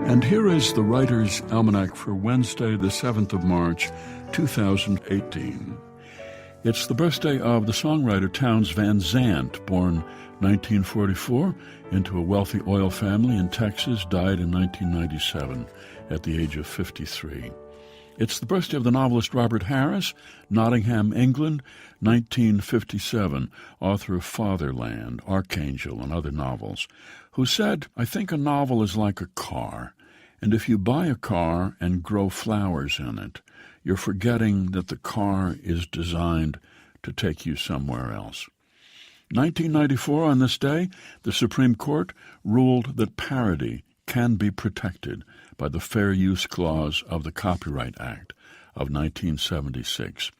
And here is the Writer's Almanac for Wednesday, the 7th of March, 2018. It's the birthday of the songwriter Townes Van Zandt, born 1944 into a wealthy oil family in Texas, died in 1997 at the age of 53. It's the birthday of the novelist Robert Harris, Nottingham, England, 1957, author of Fatherland, Archangel, and other novels, who said, "I think a novel is like a car, and if you buy a car and grow flowers in it, you're forgetting that the car is designed to take you somewhere else." 1994, on this day, the Supreme Court ruled that parody can be protected by the Fair Use Clause of the Copyright Act of 1976.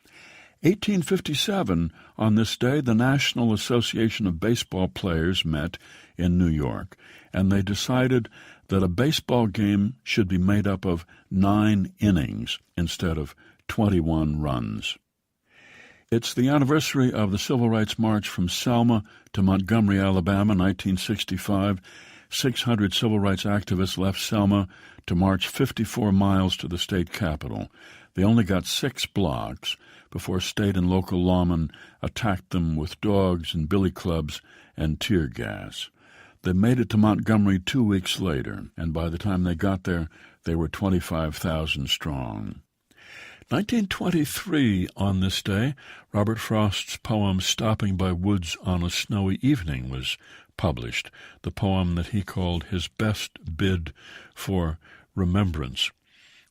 1857, on this day, the National Association of Baseball Players met in New York, and they decided that a baseball game should be made up of 9 innings instead of 21 runs. It's the anniversary of the Civil Rights March from Selma to Montgomery, Alabama, 1965. 600 civil rights activists left Selma to march 54 miles to the state capitol. They only got 6 blocks before state and local lawmen attacked them with dogs and billy clubs and tear gas. They made it to Montgomery 2 weeks later, and by the time they got there, they were 25,000 strong. 1923, on this day, Robert Frost's poem Stopping by Woods on a Snowy Evening was published, the poem that he called his best bid for remembrance.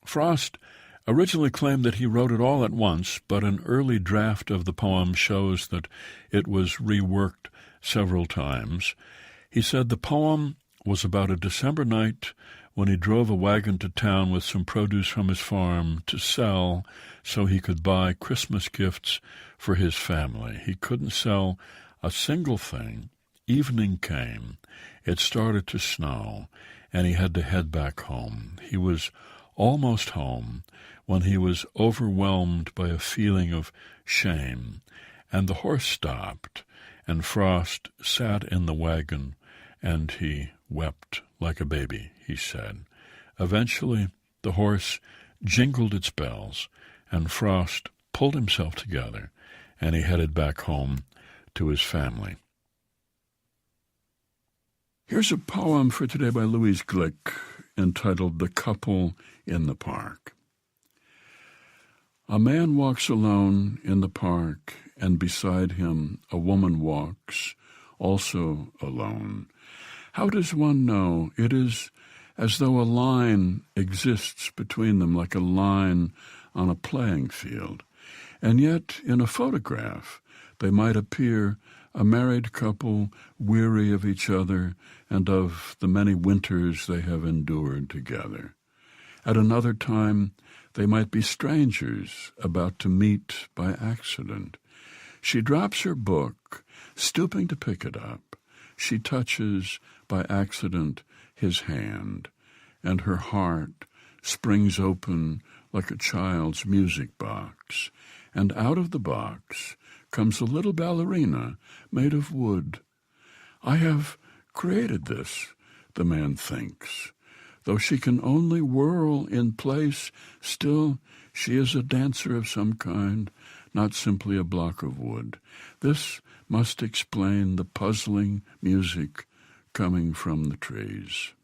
Frost originally claimed that he wrote it all at once, but an early draft of the poem shows that it was reworked several times. He said the poem was about a December night when he drove a wagon to town with some produce from his farm to sell so he could buy Christmas gifts for his family. He couldn't sell a single thing. Evening came. It started to snow, and he had to head back home. He was almost home when he was overwhelmed by a feeling of shame, and the horse stopped, and Frost sat in the wagon, and he wept like a baby, he said. Eventually, the horse jingled its bells, and Frost pulled himself together, and he headed back home to his family. Here's a poem for today by Louise Glick entitled The Couple in the Park. A man walks alone in the park, and beside him a woman walks, also alone. How does one know? It is as though a line exists between them, like a line on a playing field. And yet, in a photograph, they might appear a married couple weary of each other and of the many winters they have endured together. At another time, they might be strangers about to meet by accident. She drops her book, stooping to pick it up. She touches, by accident, his hand, and her heart springs open like a child's music box, and out of the box comes a little ballerina made of wood. I have created this, the man thinks. Though she can only whirl in place, still she is a dancer of some kind, not simply a block of wood. This must explain the puzzling music coming from the trees.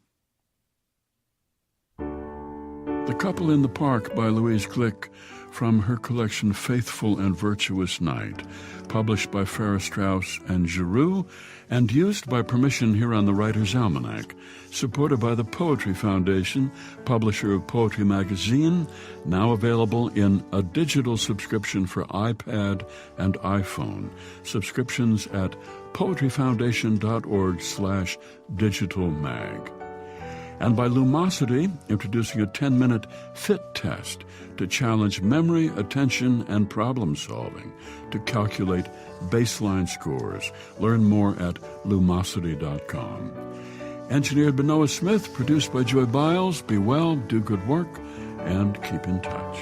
The Couple in the Park by Louise Glick, from her collection Faithful and Virtuous Night, published by Farrar Straus and Giroux, and used by permission here on the Writer's Almanac, supported by the Poetry Foundation, publisher of Poetry Magazine, now available in a digital subscription for iPad and iPhone. Subscriptions at poetryfoundation.org/digitalmag. And by Lumosity, introducing a 10-minute fit test to challenge memory, attention, and problem-solving to calculate baseline scores. Learn more at lumosity.com. Engineered by Noah Smith, produced by Joy Biles. Be well, do good work, and keep in touch.